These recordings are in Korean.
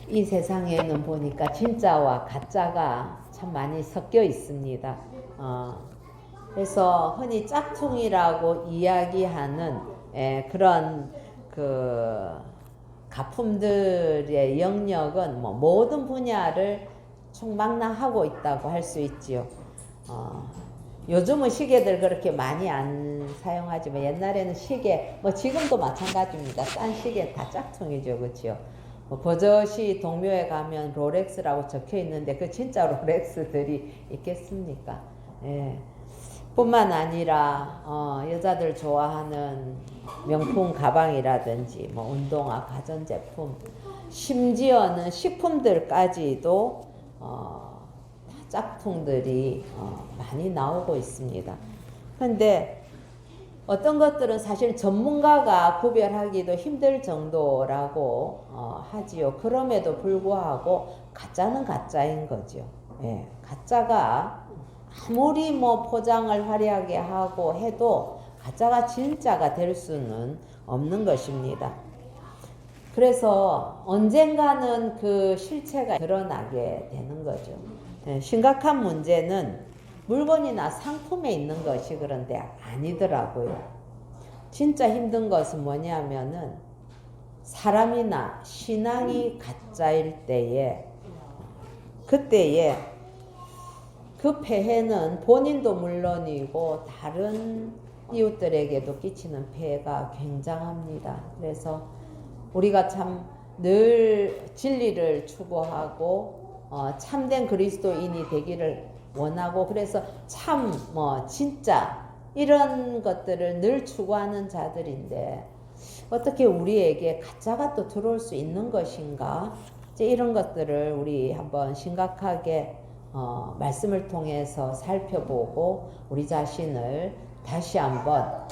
이 세상에는 보니까 진짜와 가짜가 참 많이 섞여 있습니다. 그래서 흔히 짝퉁이라고 이야기하는 그런 그 가품들의 영역은 뭐 모든 분야를 총망라하고 있다고 할 수 있지요. 요즘은 시계들 그렇게 많이 안 사용하지만 옛날에는 시계, 뭐 지금도 마찬가지입니다. 싼 시계 다 짝퉁이죠, 그렇죠? 뭐 버젓이 동묘에 가면 롤렉스라고 적혀 있는데 그 진짜 롤렉스들이 있겠습니까? 예. 뿐만 아니라 여자들 좋아하는 명품 가방이라든지 뭐 운동화, 가전제품, 심지어는 식품들까지도 짝퉁들이 많이 나오고 있습니다. 그런데 어떤 것들은 사실 전문가가 구별하기도 힘들 정도라고 하지요. 그럼에도 불구하고 가짜는 가짜인 거죠. 예, 가짜가 아무리 뭐 포장을 화려하게 하고 해도 가짜가 진짜가 될 수는 없는 것입니다. 그래서 언젠가는 그 실체가 드러나게 되는 거죠. 예, 심각한 문제는 물건이나 상품에 있는 것이 그런데 아니더라고요. 진짜 힘든 것은 뭐냐면은 사람이나 신앙이 가짜일 때에 그때에 그 폐해는 본인도 물론이고 다른 이웃들에게도 끼치는 폐해가 굉장합니다. 그래서 우리가 참 늘 진리를 추구하고 참된 그리스도인이 되기를 원하고 그래서 참 진짜 이런 것들을 늘 추구하는 자들인데 어떻게 우리에게 가짜가 또 들어올 수 있는 것인가? 이제 이런 것들을 우리 한번 심각하게 말씀을 통해서 살펴보고 우리 자신을 다시 한번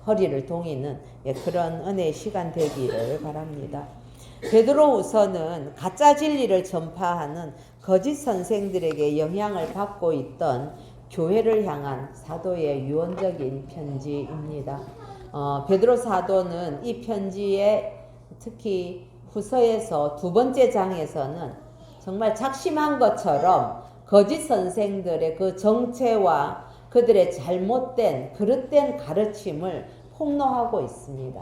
허리를 동이는 그런 은혜의 시간 되기를 바랍니다. 베드로후서는 가짜 진리를 전파하는 거짓 선생들에게 영향을 받고 있던 교회를 향한 사도의 유언적인 편지입니다. 베드로 사도는 이 편지에 특히 후서에서 두 번째 장에서는 정말 작심한 것처럼 거짓 선생들의 그 정체와 그들의 잘못된 그릇된 가르침을 폭로하고 있습니다.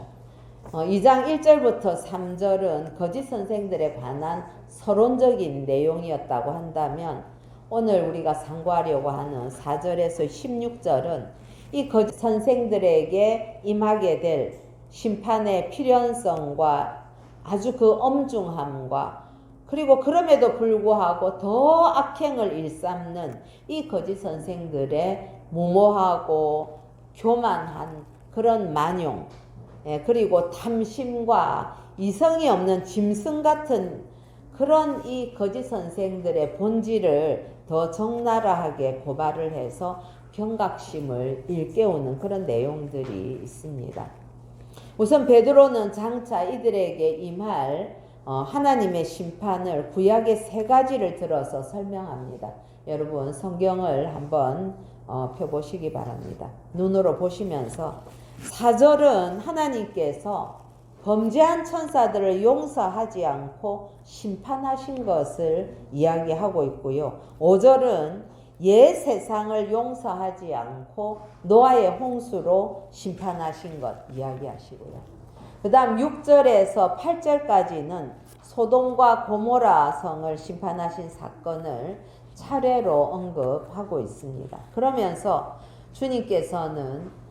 2장 1절부터 3절은 거짓 선생들에 관한 서론적인 내용이었다고 한다면 오늘 우리가 상고하려고 하는 4절에서 16절은 이 거짓 선생들에게 임하게 될 심판의 필연성과 아주 그 엄중함과 그리고 그럼에도 불구하고 더 악행을 일삼는 이 거짓 선생들의 무모하고 교만한 그런 만용, 그리고 탐심과 이성이 없는 짐승 같은 그런 이 거짓 선생들의 본질을 더 적나라하게 고발을 해서 경각심을 일깨우는 그런 내용들이 있습니다. 우선 베드로는 장차 이들에게 임할 하나님의 심판을 구약의 세 가지를 들어서 설명합니다. 여러분 성경을 한번 펴보시기 바랍니다. 눈으로 보시면서 4절은 하나님께서 범죄한 천사들을 용서하지 않고 심판하신 것을 이야기하고 있고요. 5절은 옛 세상을 용서하지 않고 노아의 홍수로 심판하신 것 이야기하시고요. 그 다음 6절에서 8절까지는 소돔과 고모라 성을 심판하신 사건을 차례로 언급하고 있습니다. 그러면서 주님께서는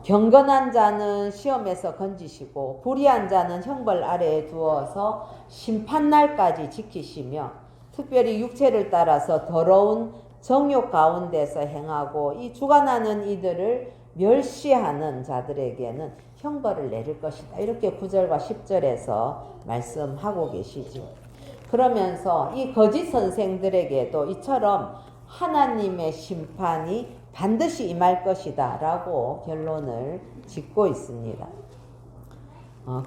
경건한 자는 시험에서 건지시고 불의한 자는 형벌 아래에 두어서 심판날까지 지키시며 특별히 육체를 따라서 더러운 정욕 가운데서 행하고 이 주관하는 이들을 멸시하는 자들에게는 형벌을 내릴 것이다. 이렇게 9절과 10절에서 말씀하고 계시죠. 그러면서 이 거짓 선생들에게도 이처럼 하나님의 심판이 반드시 임할 것이다 라고 결론을 짓고 있습니다.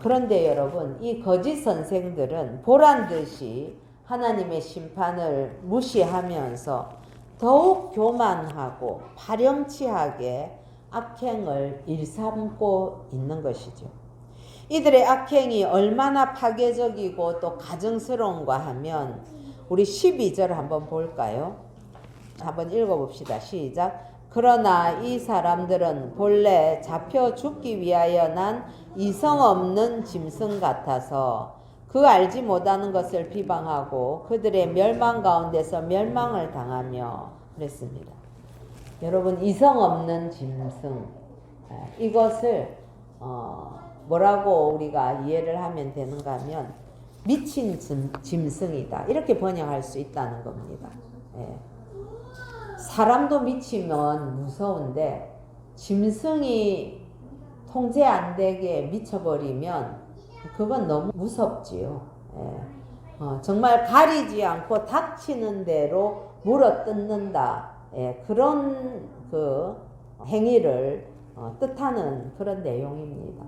그런데 여러분 이 거짓 선생들은 보란듯이 하나님의 심판을 무시하면서 더욱 교만하고 파렴치하게 악행을 일삼고 있는 것이죠. 이들의 악행이 얼마나 파괴적이고 또 가증스러운가 하면 우리 12절 한번 볼까요? 한번 읽어봅시다. 시작. 그러나 이 사람들은 본래 잡혀 죽기 위하여 난 이성 없는 짐승 같아서 그 알지 못하는 것을 비방하고 그들의 멸망 가운데서 멸망을 당하며 그랬습니다. 여러분, 이성 없는 짐승, 이것을 뭐라고 우리가 이해를 하면 되는가 하면 미친 짐승이다, 이렇게 번역할 수 있다는 겁니다. 예. 사람도 미치면 무서운데 짐승이 통제 안 되게 미쳐버리면 그건 너무 무섭지요. 예. 정말 가리지 않고 닥치는 대로 물어뜯는다. 예. 그런 그 행위를 뜻하는 그런 내용입니다.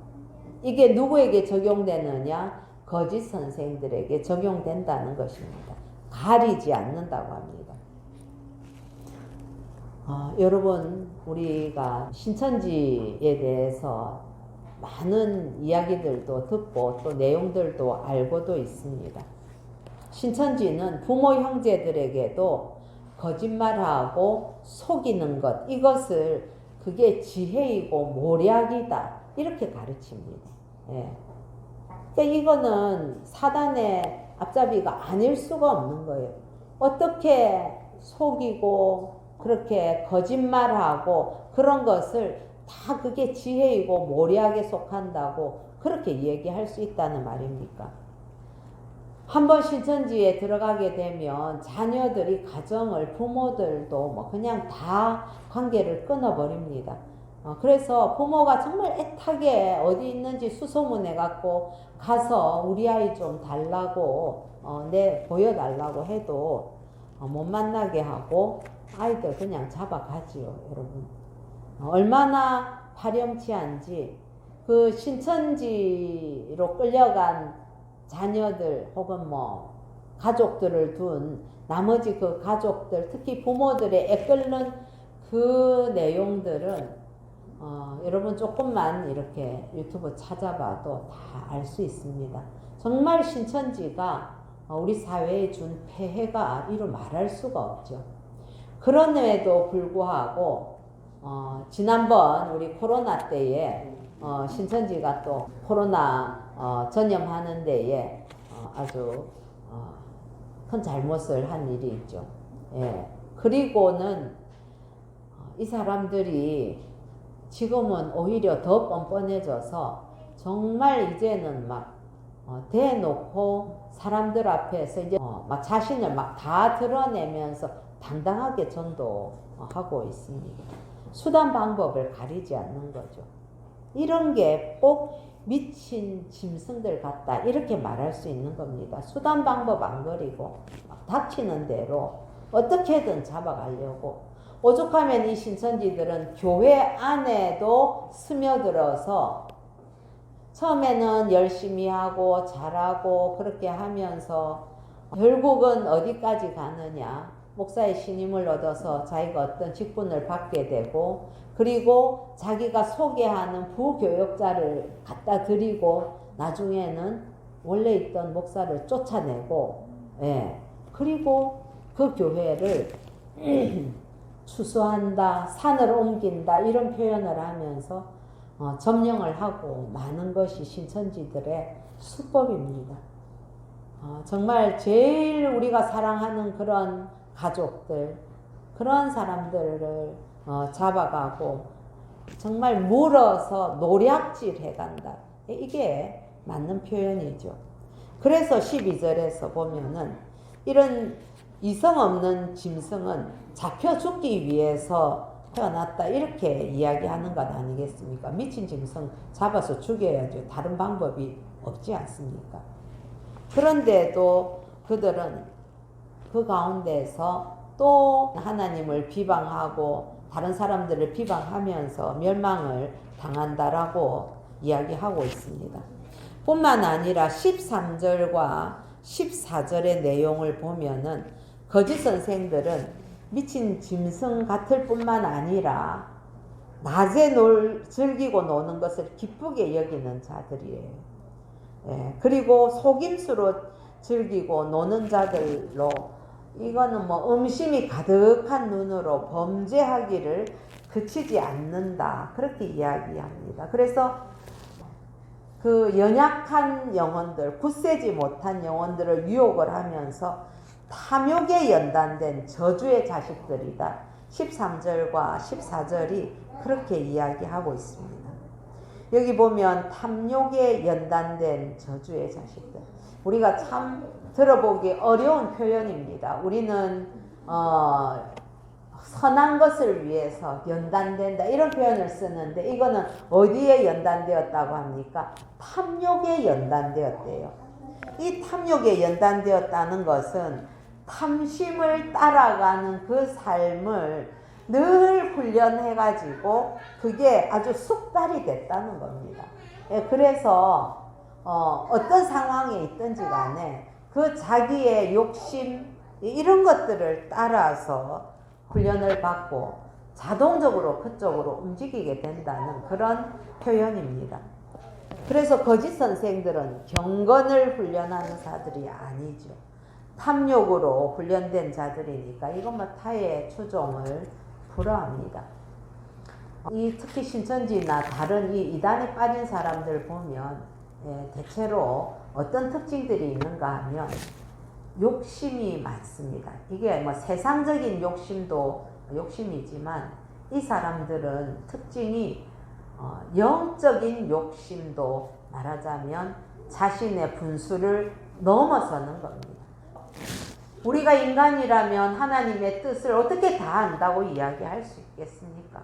이게 누구에게 적용되느냐? 거짓 선생들에게 적용된다는 것입니다. 가리지 않는다고 합니다. 여러분, 우리가 신천지에 대해서 많은 이야기들도 듣고 또 내용들도 알고도 있습니다. 신천지는 부모 형제들에게도 거짓말하고 속이는 것, 이것을 그게 지혜이고 모략이다, 이렇게 가르칩니다. 예. 그러니까 이거는 사단의 앞잡이가 아닐 수가 없는 거예요. 어떻게 속이고 그렇게 거짓말하고 그런 것을 다 그게 지혜이고 모략에 속한다고 그렇게 얘기할 수 있다는 말입니까? 한번 신천지에 들어가게 되면 자녀들이 가정을, 부모들도 뭐 그냥 다 관계를 끊어버립니다. 그래서 부모가 정말 애타게 어디 있는지 수소문해 갖고 가서 우리 아이 좀 달라고 보여달라고 해도 못 만나게 하고 아이들 그냥 잡아가지요, 여러분. 얼마나 파렴치한지 그 신천지로 끌려간 자녀들 혹은 뭐 가족들을 둔 나머지 그 가족들, 특히 부모들의 애끓는 그 내용들은 여러분 조금만 이렇게 유튜브 찾아봐도 다 알 수 있습니다. 정말 신천지가 우리 사회에 준 폐해가 이루 말할 수가 없죠. 그럼에도 불구하고 지난번 우리 코로나 때에 신천지가 또 코로나 전염하는 데에 아주 큰 잘못을 한 일이 있죠. 예. 그리고는 이 사람들이 지금은 오히려 더 뻔뻔해져서 정말 이제는 막 대놓고 사람들 앞에서 이제 막 자신을 막 다 드러내면서 당당하게 전도하고 있습니다. 수단 방법을 가리지 않는 거죠. 이런 게 꼭 미친 짐승들 같다, 이렇게 말할 수 있는 겁니다. 수단 방법 안 가리고 막 닥치는 대로 어떻게든 잡아가려고. 오죽하면 이 신천지들은 교회 안에도 스며들어서 처음에는 열심히 하고 잘하고 그렇게 하면서 결국은 어디까지 가느냐? 목사의 신임을 얻어서 자기가 어떤 직분을 받게 되고, 그리고 자기가 소개하는 부교역자를 갖다 드리고 나중에는 원래 있던 목사를 쫓아내고, 예. 그리고 그 교회를 추수한다, 산을 옮긴다, 이런 표현을 하면서 점령을 하고 많은 것이 신천지들의 수법입니다. 정말 제일 우리가 사랑하는 그런 가족들, 그런 사람들을 잡아가고 정말 물어서 노략질 해간다. 이게 맞는 표현이죠. 그래서 12절에서 보면은 이런 이성 없는 짐승은 잡혀 죽기 위해서 태어났다, 이렇게 이야기하는 것 아니겠습니까? 미친 짐승 잡아서 죽여야죠. 다른 방법이 없지 않습니까? 그런데도 그들은 그 가운데서 또 하나님을 비방하고 다른 사람들을 비방하면서 멸망을 당한다라고 이야기하고 있습니다. 뿐만 아니라 13절과 14절의 내용을 보면은 거짓 선생들은 미친 짐승 같을 뿐만 아니라 낮에 즐기고 노는 것을 기쁘게 여기는 자들이에요. 예, 그리고 속임수로 즐기고 노는 자들로 이거는 뭐 음심이 가득한 눈으로 범죄하기를 그치지 않는다. 그렇게 이야기합니다. 그래서 그 연약한 영혼들, 굳세지 못한 영혼들을 유혹을 하면서 탐욕에 연단된 저주의 자식들이다. 13절과 14절이 그렇게 이야기하고 있습니다. 여기 보면 탐욕에 연단된 저주의 자식들. 우리가 참 들어보기 어려운 표현입니다. 우리는 선한 것을 위해서 연단된다 이런 표현을 쓰는데 이거는 어디에 연단되었다고 합니까? 탐욕에 연단되었대요. 이 탐욕에 연단되었다는 것은 탐심을 따라가는 그 삶을 늘 훈련해가지고 그게 아주 숙달이 됐다는 겁니다. 그래서 어떤 상황에 있든지 간에 그 자기의 욕심 이런 것들을 따라서 훈련을 받고 자동적으로 그쪽으로 움직이게 된다는 그런 표현입니다. 그래서 거짓 선생들은 경건을 훈련하는 자들이 아니죠. 탐욕으로 훈련된 자들이니까 이것만 타의 추종을 불허합니다. 특히 신천지나 다른 이 이단에 빠진 사람들 보면 대체로 어떤 특징들이 있는가 하면 욕심이 많습니다. 이게 뭐 세상적인 욕심도 욕심이지만 이 사람들은 특징이 영적인 욕심도 말하자면 자신의 분수를 넘어서는 겁니다. 우리가 인간이라면 하나님의 뜻을 어떻게 다 안다고 이야기할 수 있겠습니까?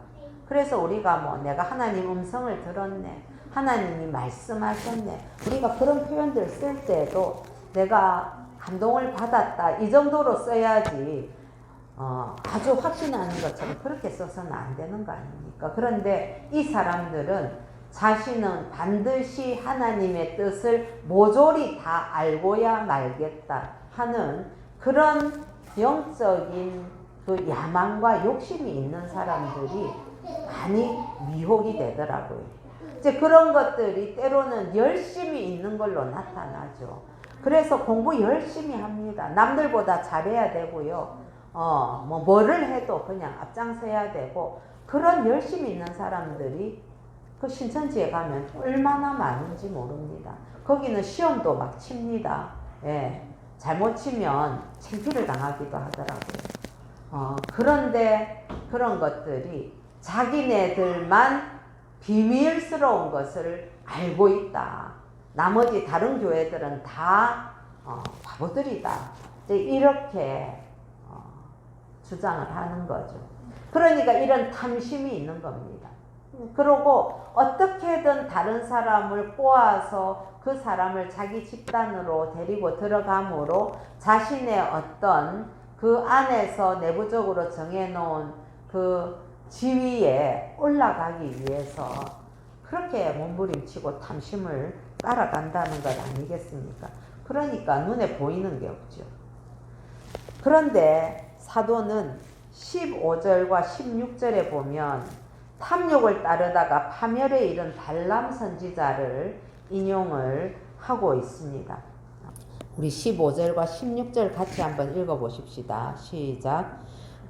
그래서 우리가 뭐 내가 하나님 음성을 들었네, 하나님이 말씀하셨네, 우리가 그런 표현들 쓸 때도 내가 감동을 받았다 이 정도로 써야지 아주 확신하는 것처럼 그렇게 써서는 안 되는 거 아닙니까? 그런데 이 사람들은 자신은 반드시 하나님의 뜻을 모조리 다 알고야 말겠다 하는 그런 영적인 그 야망과 욕심이 있는 사람들이 많이 미혹이 되더라고요. 이제 그런 것들이 때로는 열심히 있는 걸로 나타나죠. 그래서 공부 열심히 합니다. 남들보다 잘해야 되고요. 뭐를 해도 그냥 앞장서야 되고 그런 열심히 있는 사람들이 그 신천지에 가면 얼마나 많은지 모릅니다. 거기는 시험도 막 칩니다. 예. 잘못 치면 창피를 당하기도 하더라고요. 그런데 그런 것들이 자기네들만 비밀스러운 것을 알고 있다. 나머지 다른 교회들은 다 바보들이다. 이렇게 주장을 하는 거죠. 그러니까 이런 탐심이 있는 겁니다. 그러고 어떻게든 다른 사람을 꼬아서 그 사람을 자기 집단으로 데리고 들어감으로 자신의 어떤 그 안에서 내부적으로 정해놓은 그 지위에 올라가기 위해서 그렇게 몸부림치고 탐심을 따라간다는 것 아니겠습니까? 그러니까 눈에 보이는 게 없죠. 그런데 사도는 15절과 16절에 보면 탐욕을 따르다가 파멸에 이른 발람 선지자를 인용을 하고 있습니다. 우리 15절과 16절 같이 한번 읽어보십시다. 시작.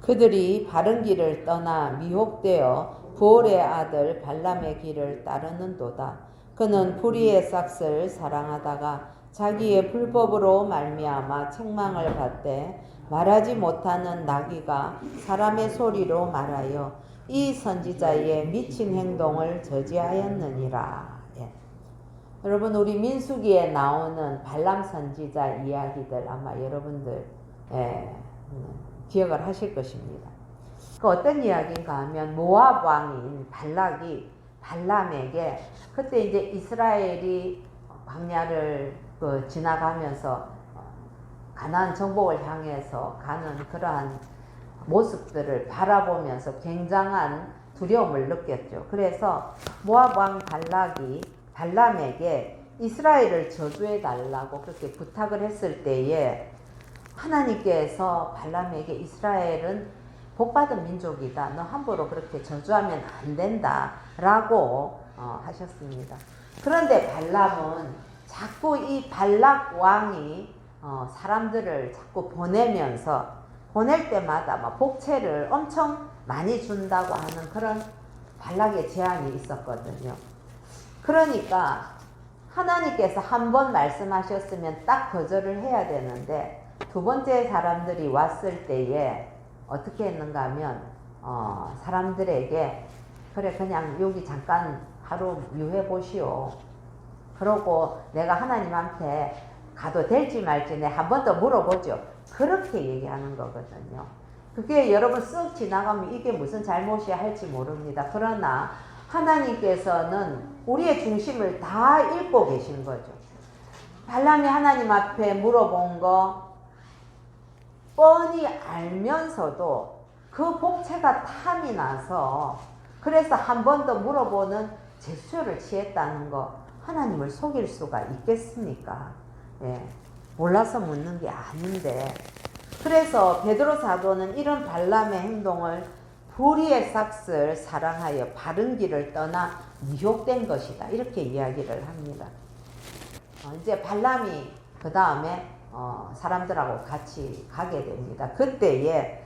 그들이 바른 길을 떠나 미혹되어 부올의 아들 발람의 길을 따르는도다. 그는 불의의 싹을 사랑하다가 자기의 불법으로 말미암아 책망을 받되 말하지 못하는 나귀가 사람의 소리로 말하여 이 선지자의 미친 행동을 저지하였느니라. 예. 여러분 우리 민수기에 나오는 발람 선지자 이야기들 아마 여러분들 기억을 하실 것입니다. 그 어떤 이야기인가 하면 모압 왕인 발락이 발람에게 그때 이제 이스라엘이 광야를 지나가면서 가나안 정복을 향해서 가는 그러한 모습들을 바라보면서 굉장한 두려움을 느꼈죠. 그래서 모압 왕 발락이 발람에게 이스라엘을 저주해 달라고 그렇게 부탁을 했을 때에 하나님께서 발람에게 이스라엘은 복받은 민족이다. 너 함부로 그렇게 저주하면 안 된다. 라고 하셨습니다. 그런데 발람은 자꾸 이 발락 왕이 사람들을 자꾸 보낼 때마다 막 복채를 엄청 많이 준다고 하는 그런 발락의 제안이 있었거든요. 그러니까 하나님께서 한 번 말씀하셨으면 딱 거절을 해야 되는데 두 번째 사람들이 왔을 때에 어떻게 했는가 하면 사람들에게 그래 그냥 여기 잠깐 하루 유해 보시오. 그러고 내가 하나님한테 가도 될지 말지 내 한 번 더 물어보죠. 그렇게 얘기하는 거거든요. 그게 여러분 쓱 지나가면 이게 무슨 잘못이야 할지 모릅니다. 그러나 하나님께서는 우리의 중심을 다 읽고 계신 거죠. 발람이 하나님 앞에 물어본 거 뻔히 알면서도 그 복채가 탐이 나서 그래서 한 번 더 물어보는 제스처를 취했다는 거 하나님을 속일 수가 있겠습니까? 예, 몰라서 묻는 게 아닌데 그래서 베드로 사도는 이런 발람의 행동을 불의의 삭슬 사랑하여 바른 길을 떠나 미혹된 것이다. 이렇게 이야기를 합니다. 이제 발람이 그 다음에 사람들하고 같이 가게 됩니다. 그때에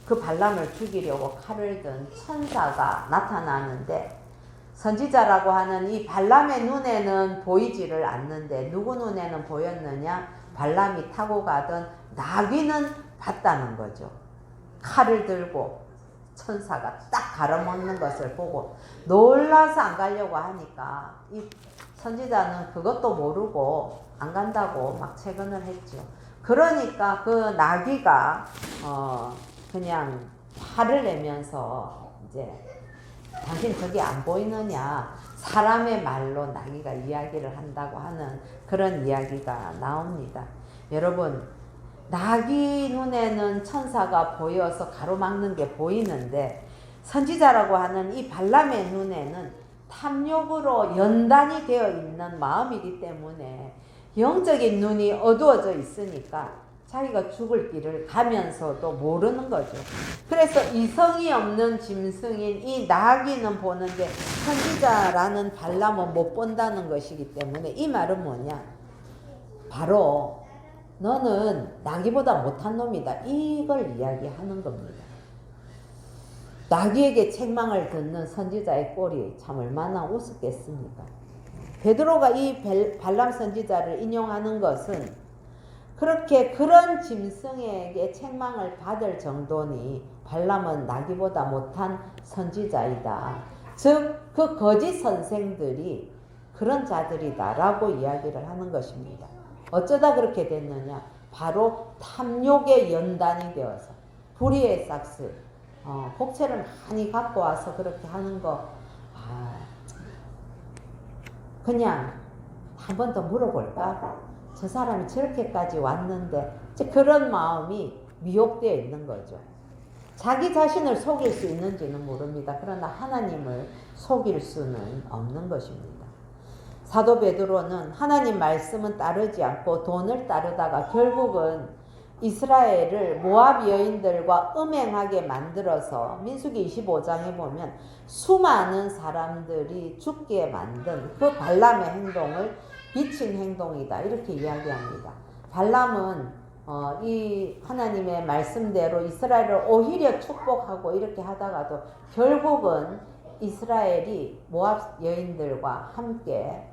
그 발람을 죽이려고 칼을 든 천사가 나타나는데 선지자라고 하는 이 발람의 눈에는 보이지를 않는데 누구 눈에는 보였느냐? 발람이 타고 가던 나귀는 봤다는 거죠. 칼을 들고 천사가 딱 가로막는 것을 보고 놀라서 안 가려고 하니까 이 선지자는 그것도 모르고 안 간다고 막 채근을 했죠. 그러니까 그 나귀가 그냥 화를 내면서 이제 당신 저기 안 보이느냐 사람의 말로 나귀가 이야기를 한다고 하는 그런 이야기가 나옵니다. 여러분 나귀 눈에는 천사가 보여서 가로막는 게 보이는데 선지자라고 하는 이 발람의 눈에는 탐욕으로 연단이 되어 있는 마음이기 때문에 영적인 눈이 어두워져 있으니까 자기가 죽을 길을 가면서도 모르는 거죠. 그래서 이성이 없는 짐승인 이 나귀는 보는데 선지자라는 발람은 못 본다는 것이기 때문에 이 말은 뭐냐? 바로 너는 나귀보다 못한 놈이다. 이걸 이야기하는 겁니다. 나귀에게 책망을 듣는 선지자의 꼴이 참 얼마나 우습겠습니까? 베드로가 이 발람 선지자를 인용하는 것은 그렇게 그런 짐승에게 책망을 받을 정도니 발람은 나귀보다 못한 선지자이다. 즉 그 거짓 선생들이 그런 자들이다 라고 이야기를 하는 것입니다. 어쩌다 그렇게 됐느냐? 바로 탐욕의 연단이 되어서 불의의 삭슬 복채를 많이 갖고 와서 그렇게 하는 거 그냥 한 번 더 물어볼까? 저 사람이 저렇게까지 왔는데 그런 마음이 미혹되어 있는 거죠. 자기 자신을 속일 수 있는지는 모릅니다. 그러나 하나님을 속일 수는 없는 것입니다. 사도 베드로는 하나님 말씀은 따르지 않고 돈을 따르다가 결국은 이스라엘을 모압 여인들과 음행하게 만들어서 민수기 25장에 보면 수많은 사람들이 죽게 만든 그 발람의 행동을 비친 행동이다. 이렇게 이야기합니다. 발람은 이 하나님의 말씀대로 이스라엘을 오히려 축복하고 이렇게 하다가도 결국은 이스라엘이 모압 여인들과 함께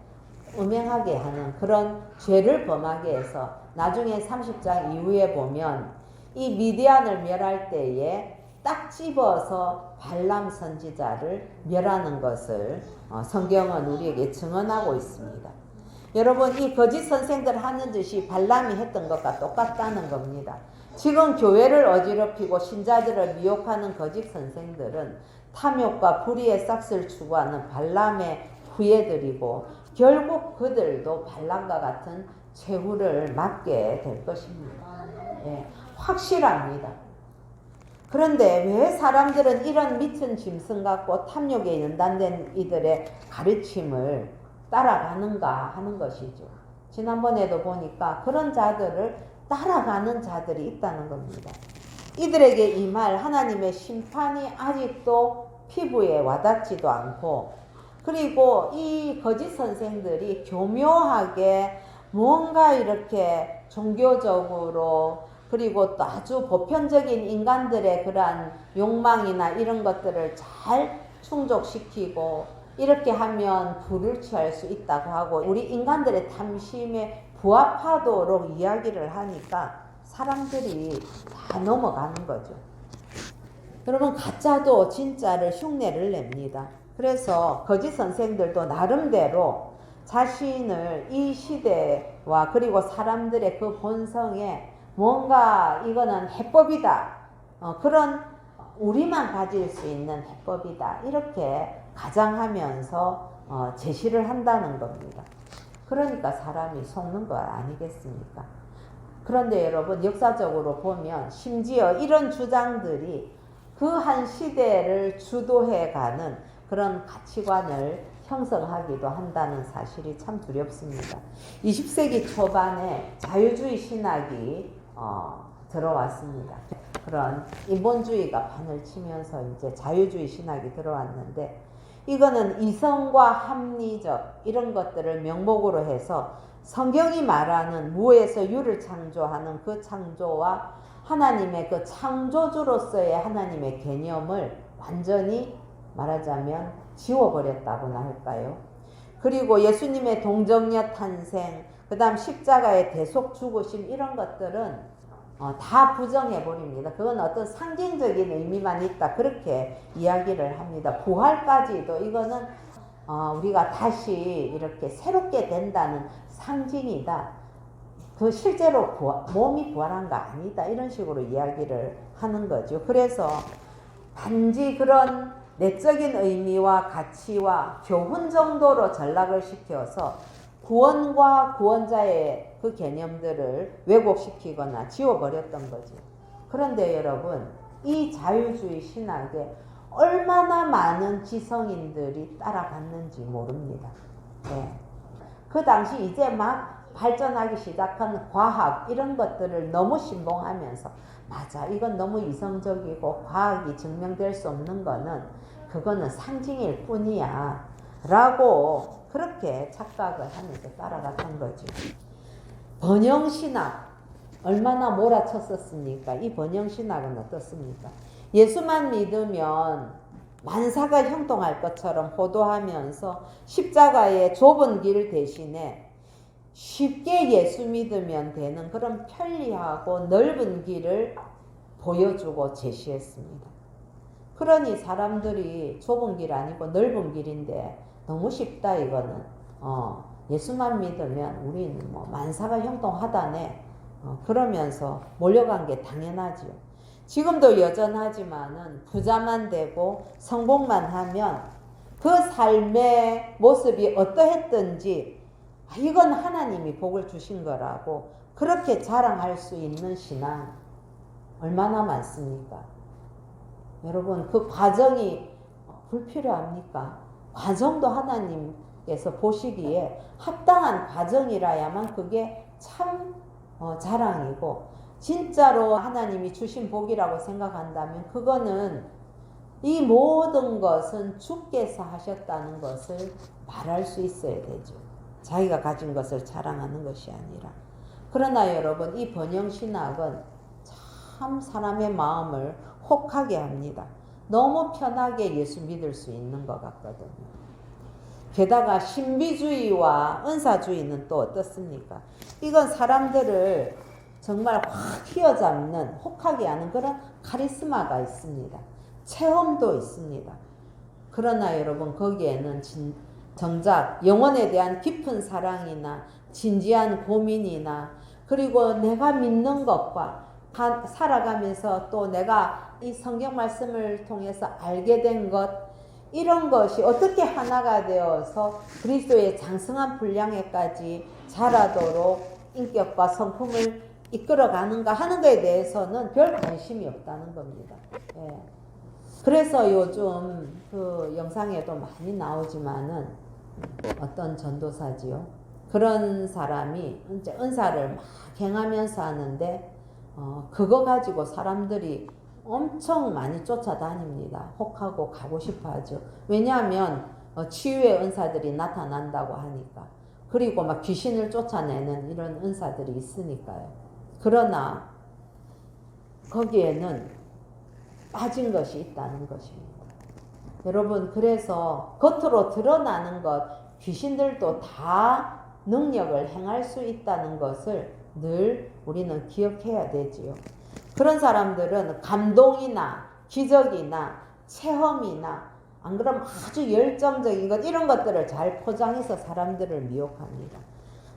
음행하게 하는 그런 죄를 범하게 해서 나중에 30장 이후에 보면 이 미디안을 멸할 때에 딱 집어서 발람 선지자를 멸하는 것을 성경은 우리에게 증언하고 있습니다. 여러분 이 거짓 선생들 하는 짓이 발람이 했던 것과 똑같다는 겁니다. 지금 교회를 어지럽히고 신자들을 미혹하는 거짓 선생들은 탐욕과 불의의 싹을 추구하는 발람의 후예들이고 결국 그들도 발람과 같은 최후를 맞게 될 것입니다. 예, 확실합니다. 그런데 왜 사람들은 이런 미친 짐승 같고 탐욕에 연단된 이들의 가르침을 따라가는가 하는 것이죠. 지난번에도 보니까 그런 자들을 따라가는 자들이 있다는 겁니다. 이들에게 임할 하나님의 심판이 아직도 피부에 와닿지도 않고, 그리고 이 거짓 선생들이 교묘하게 뭔가 이렇게 종교적으로, 그리고 또 아주 보편적인 인간들의 그러한 욕망이나 이런 것들을 잘 충족시키고, 이렇게 하면 부를 취할 수 있다고 하고 우리 인간들의 탐심에 부합하도록 이야기를 하니까 사람들이 다 넘어가는 거죠. 여러분, 가짜도 진짜를 흉내를 냅니다. 그래서 거짓 선생들도 나름대로 자신을 이 시대와 그리고 사람들의 그 본성에 뭔가 이거는 해법이다, 그런 우리만 가질 수 있는 해법이다, 이렇게 가장하면서 제시를 한다는 겁니다. 그러니까 사람이 속는 거 아니겠습니까? 그런데 여러분, 역사적으로 보면 심지어 이런 주장들이 그 한 시대를 주도해가는 그런 가치관을 형성하기도 한다는 사실이 참 두렵습니다. 20세기 초반에 자유주의 신학이 들어왔습니다. 그런 인본주의가 판을 치면서 이제 자유주의 신학이 들어왔는데, 이거는 이성과 합리적 이런 것들을 명목으로 해서 성경이 말하는 무에서 유를 창조하는 그 창조와 하나님의 그 창조주로서의 하나님의 개념을 완전히 말하자면 지워버렸다고나 할까요? 그리고 예수님의 동정녀 탄생, 그 다음 십자가의 대속 죽으심, 이런 것들은 다 부정해버립니다. 그건 어떤 상징적인 의미만 있다, 그렇게 이야기를 합니다. 부활까지도 이거는 우리가 다시 이렇게 새롭게 된다는 상징이다, 그 실제로 몸이 부활한 거 아니다, 이런 식으로 이야기를 하는 거죠. 그래서 단지 그런 내적인 의미와 가치와 교훈 정도로 전락을 시켜서 구원과 구원자의 그 개념들을 왜곡시키거나 지워버렸던 거죠. 그런데 여러분, 이 자유주의 신학에 얼마나 많은 지성인들이 따라갔는지 모릅니다. 네. 그 당시 이제 막 발전하기 시작한 과학 이런 것들을 너무 신봉하면서, 맞아, 이건 너무 이성적이고 과학이 증명될 수 없는 거는 그거는 상징일 뿐이야 라고 그렇게 착각을 하면서 따라갔던 거죠. 번영신학 얼마나 몰아쳤었습니까? 이 번영신학은 어떻습니까? 예수만 믿으면 만사가 형통할 것처럼 호도하면서 십자가의 좁은 길 대신에 쉽게 예수 믿으면 되는 그런 편리하고 넓은 길을 보여주고 제시했습니다. 그러니 사람들이 좁은 길 아니고 넓은 길인데 너무 쉽다, 이거는 예수만 믿으면 우리는 뭐 만사가 형통하다네, 그러면서 몰려간 게 당연하죠. 지금도 여전하지만은 부자만 되고 성공만 하면 그 삶의 모습이 어떠했든지 이건 하나님이 복을 주신 거라고 그렇게 자랑할 수 있는 신앙 얼마나 많습니까? 여러분, 그 과정이 불필요합니까? 과정도 하나님께서 보시기에 합당한 과정이라야만 그게 참 자랑이고, 진짜로 하나님이 주신 복이라고 생각한다면 그거는 이 모든 것은 주께서 하셨다는 것을 말할 수 있어야 되죠. 자기가 가진 것을 자랑하는 것이 아니라. 그러나 여러분, 이 번영신학은 참 사람의 마음을 혹하게 합니다. 너무 편하게 예수 믿을 수 있는 것 같거든요. 게다가 신비주의와 은사주의는 또 어떻습니까? 이건 사람들을 정말 확 휘어잡는, 혹하게 하는 그런 카리스마가 있습니다. 체험도 있습니다. 그러나 여러분, 거기에는 정작 영혼에 대한 깊은 사랑이나 진지한 고민이나, 그리고 내가 믿는 것과 살아가면서 또 내가 이 성경 말씀을 통해서 알게 된 것, 이런 것이 어떻게 하나가 되어서 그리스도의 장성한 분량에까지 자라도록 인격과 성품을 이끌어가는가 하는 것에 대해서는 별 관심이 없다는 겁니다. 예. 그래서 요즘 그 영상에도 많이 나오지만은 어떤 전도사지요, 그런 사람이 이제 은사를 막 행하면서 하는데 그거 가지고 사람들이 엄청 많이 쫓아다닙니다. 혹하고 가고 싶어 하죠. 왜냐하면 치유의 은사들이 나타난다고 하니까. 그리고 막 귀신을 쫓아내는 이런 은사들이 있으니까요. 그러나 거기에는 빠진 것이 있다는 것입니다. 여러분, 그래서 겉으로 드러나는 것, 귀신들도 다 능력을 행할 수 있다는 것을 늘 우리는 기억해야 되지요. 그런 사람들은 감동이나 기적이나 체험이나 안 그러면 아주 열정적인 것, 이런 것들을 잘 포장해서 사람들을 미혹합니다.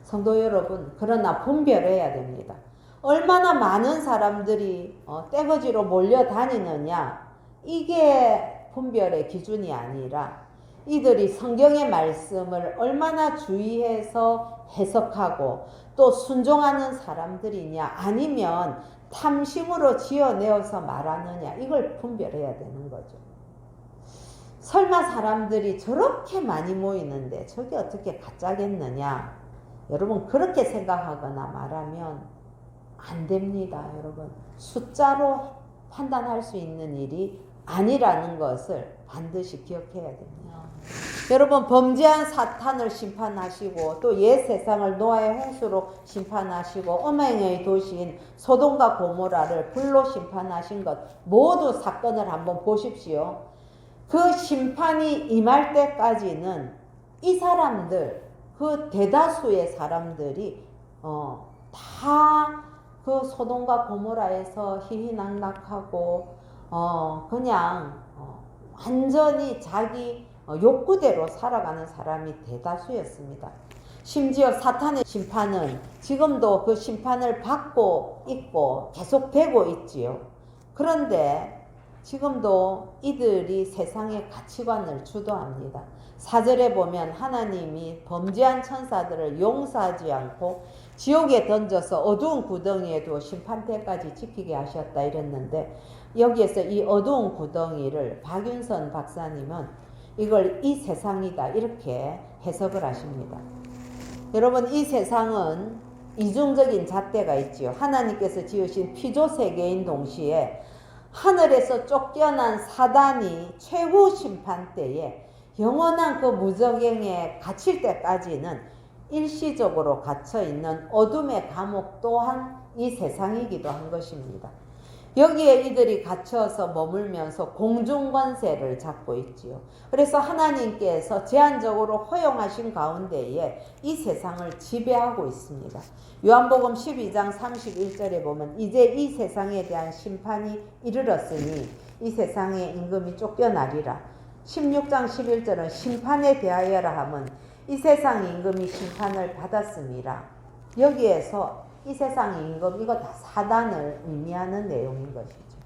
성도 여러분, 그러나 분별해야 됩니다. 얼마나 많은 사람들이 떼거지로 몰려다니느냐, 이게 분별의 기준이 아니라 이들이 성경의 말씀을 얼마나 주의해서 해석하고 또 순종하는 사람들이냐, 아니면 탐심으로 지어내어서 말하느냐, 이걸 분별해야 되는 거죠. 설마 사람들이 저렇게 많이 모이는데 저게 어떻게 가짜겠느냐, 여러분 그렇게 생각하거나 말하면 안 됩니다. 여러분, 숫자로 판단할 수 있는 일이 아니라는 것을 반드시 기억해야 됩니다. 여러분, 범죄한 사탄을 심판하시고 또 옛 세상을 노아의 홍수로 심판하시고 음행의 도시인 소돔과 고모라를 불로 심판하신 것, 모두 사건을 한번 보십시오. 그 심판이 임할 때까지는 이 사람들, 그 대다수의 사람들이 다 그 소돔과 고모라에서 희희낙낙하고 그냥 완전히 자기 욕구대로 살아가는 사람이 대다수였습니다. 심지어 사탄의 심판은 지금도 그 심판을 받고 있고 계속되고 있지요. 그런데 지금도 이들이 세상의 가치관을 주도합니다. 4절에 보면 하나님이 범죄한 천사들을 용서하지 않고 지옥에 던져서 어두운 구덩이에 두어 심판때까지 지키게 하셨다 이랬는데, 여기에서 이 어두운 구덩이를 박윤선 박사님은 이걸 이 세상이다 이렇게 해석을 하십니다. 여러분, 이 세상은 이중적인 잣대가 있지요. 하나님께서 지으신 피조 세계인 동시에 하늘에서 쫓겨난 사단이 최후 심판 때에 영원한 그 무저갱에 갇힐 때까지는 일시적으로 갇혀있는 어둠의 감옥 또한 이 세상이기도 한 것입니다. 여기에 이들이 갇혀서 머물면서 공중권세를 잡고 있지요. 그래서 하나님께서 제한적으로 허용하신 가운데에 이 세상을 지배하고 있습니다. 요한복음 12장 31절에 보면 이제 이 세상에 대한 심판이 이르렀으니 이 세상의 임금이 쫓겨나리라. 16장 11절은 심판에 대하여라 함은 이 세상 임금이 심판을 받았습니다. 여기에서 이 세상의 임금, 이거 다 사단을 의미하는 내용인 것이죠.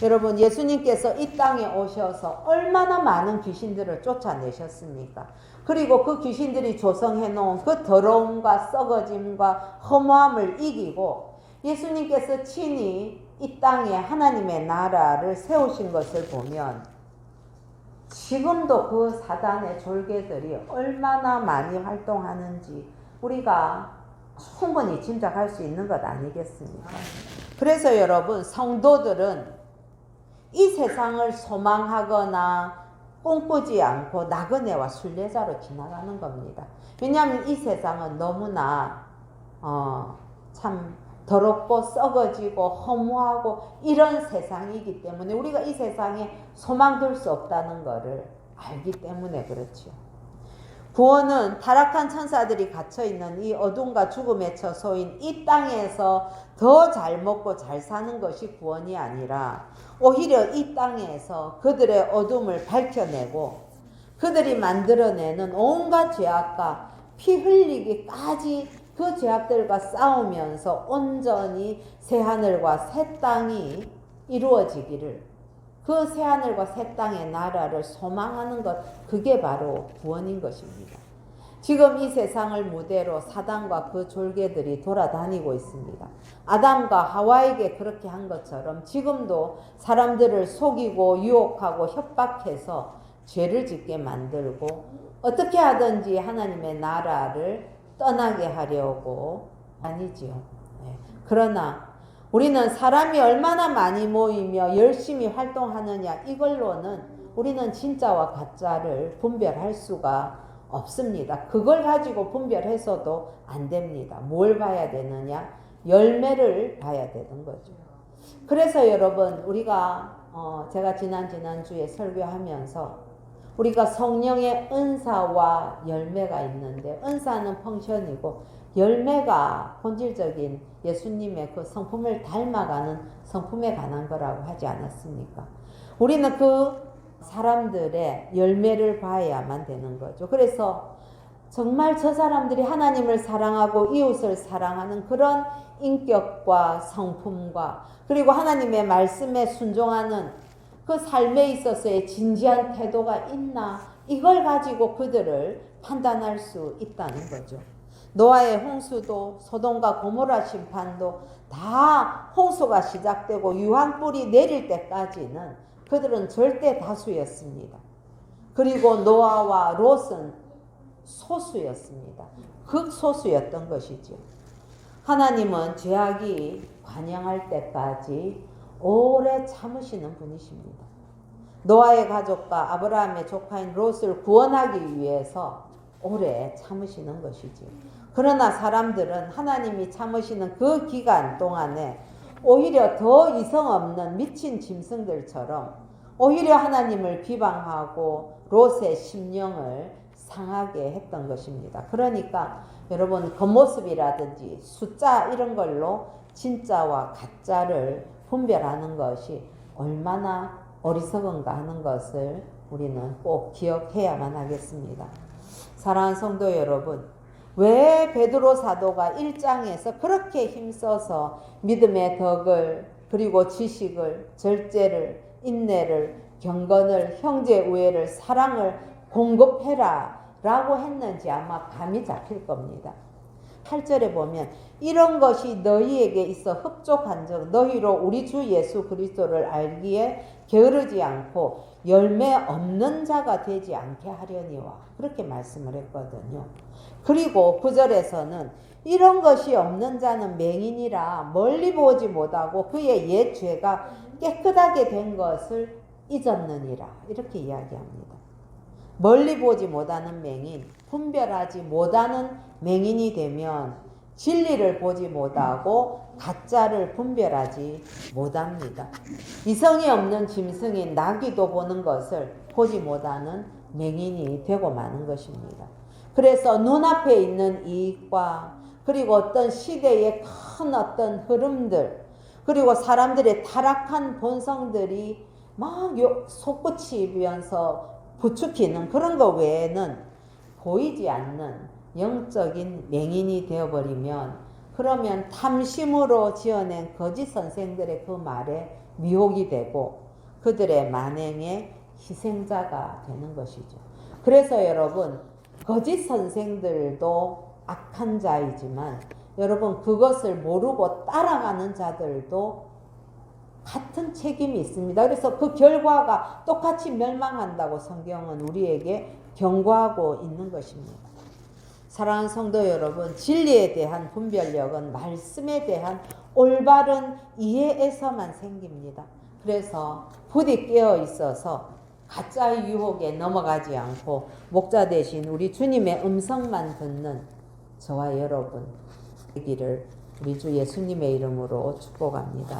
여러분, 예수님께서 이 땅에 오셔서 얼마나 많은 귀신들을 쫓아내셨습니까? 그리고 그 귀신들이 조성해 놓은 그 더러움과 썩어짐과 허무함을 이기고 예수님께서 친히 이 땅에 하나님의 나라를 세우신 것을 보면 지금도 그 사단의 졸개들이 얼마나 많이 활동하는지 우리가 충분히 짐작할 수 있는 것 아니겠습니까? 그래서 여러분, 성도들은 이 세상을 소망하거나 꿈꾸지 않고 나그네와 순례자로 지나가는 겁니다. 왜냐하면 이 세상은 너무나 참 더럽고 썩어지고 허무하고 이런 세상이기 때문에 우리가 이 세상에 소망 둘 수 없다는 것을 알기 때문에 그렇죠. 구원은 타락한 천사들이 갇혀있는 이 어둠과 죽음의 처소인 이 땅에서 더 잘 먹고 잘 사는 것이 구원이 아니라 오히려 이 땅에서 그들의 어둠을 밝혀내고 그들이 만들어내는 온갖 죄악과 피 흘리기까지 그 죄악들과 싸우면서 온전히 새하늘과 새 땅이 이루어지기를, 그 새하늘과 새 땅의 나라를 소망하는 것, 그게 바로 구원인 것입니다. 지금 이 세상을 무대로 사단과 그 졸개들이 돌아다니고 있습니다. 아담과 하와에게 그렇게 한 것처럼 지금도 사람들을 속이고 유혹하고 협박해서 죄를 짓게 만들고 어떻게 하든지 하나님의 나라를 떠나게 하려고 아니지요. 그러나 우리는 사람이 얼마나 많이 모이며 열심히 활동하느냐 이걸로는 우리는 진짜와 가짜를 분별할 수가 없습니다. 그걸 가지고 분별해서도 안 됩니다. 뭘 봐야 되느냐? 열매를 봐야 되는 거죠. 그래서 여러분 우리가 제가 지난주에 설교하면서 우리가 성령의 은사와 열매가 있는데 은사는 펑션이고 열매가 본질적인 예수님의 그 성품을 닮아가는 성품에 관한 거라고 하지 않았습니까? 우리는 그 사람들의 열매를 봐야만 되는 거죠. 그래서 정말 저 사람들이 하나님을 사랑하고 이웃을 사랑하는 그런 인격과 성품과 그리고 하나님의 말씀에 순종하는 그 삶에 있어서의 진지한 태도가 있나 이걸 가지고 그들을 판단할 수 있다는 거죠. 노아의 홍수도 소돔과 고모라 심판도 다 홍수가 시작되고 유황불이 내릴 때까지는 그들은 절대 다수였습니다. 그리고 노아와 롯은 소수였습니다. 극소수였던 것이죠. 하나님은 죄악이 관영할 때까지 오래 참으시는 분이십니다. 노아의 가족과 아브라함의 조카인 롯을 구원하기 위해서 오래 참으시는 것이지. 그러나 사람들은 하나님이 참으시는 그 기간 동안에 오히려 더 이성 없는 미친 짐승들처럼 오히려 하나님을 비방하고 롯의 심령을 상하게 했던 것입니다. 그러니까 여러분 겉모습이라든지 숫자 이런 걸로 진짜와 가짜를 분별하는 것이 얼마나 어리석은가 하는 것을 우리는 꼭 기억해야만 하겠습니다. 사랑하는 성도 여러분, 왜 베드로 사도가 1장에서 그렇게 힘써서 믿음의 덕을 그리고 지식을 절제를 인내를 경건을 형제 우애를 사랑을 공급해라 라고 했는지 아마 감이 잡힐 겁니다. 8절에 보면 이런 것이 너희에게 있어 흡족한 적 너희로 우리 주 예수 그리스도를 알기에 게으르지 않고 열매 없는 자가 되지 않게 하려니와 그렇게 말씀을 했거든요. 그리고 9절에서는 이런 것이 없는 자는 맹인이라 멀리 보지 못하고 그의 옛 죄가 깨끗하게 된 것을 잊었느니라 이렇게 이야기합니다. 멀리 보지 못하는 맹인, 분별하지 못하는 맹인이 되면 진리를 보지 못하고 가짜를 분별하지 못합니다. 이성이 없는 짐승인 나귀도 보는 것을 보지 못하는 맹인이 되고 마는 것입니다. 그래서 눈앞에 있는 이익과 그리고 어떤 시대의 큰 어떤 흐름들 그리고 사람들의 타락한 본성들이 막 솟구치면서 부추기는 그런 거 외에는 보이지 않는 영적인 맹인이 되어버리면 그러면 탐심으로 지어낸 거짓 선생들의 그 말에 미혹이 되고 그들의 만행의 희생자가 되는 것이죠. 그래서 여러분 거짓 선생들도 악한 자이지만 여러분 그것을 모르고 따라가는 자들도 같은 책임이 있습니다. 그래서 그 결과가 똑같이 멸망한다고 성경은 우리에게 경고하고 있는 것입니다. 사랑하는 성도 여러분, 진리에 대한 분별력은 말씀에 대한 올바른 이해에서만 생깁니다. 그래서 부디 깨어 있어서 가짜의 유혹에 넘어가지 않고 목자 대신 우리 주님의 음성만 듣는 저와 여러분 되기를 우리 주 예수님의 이름으로 축복합니다.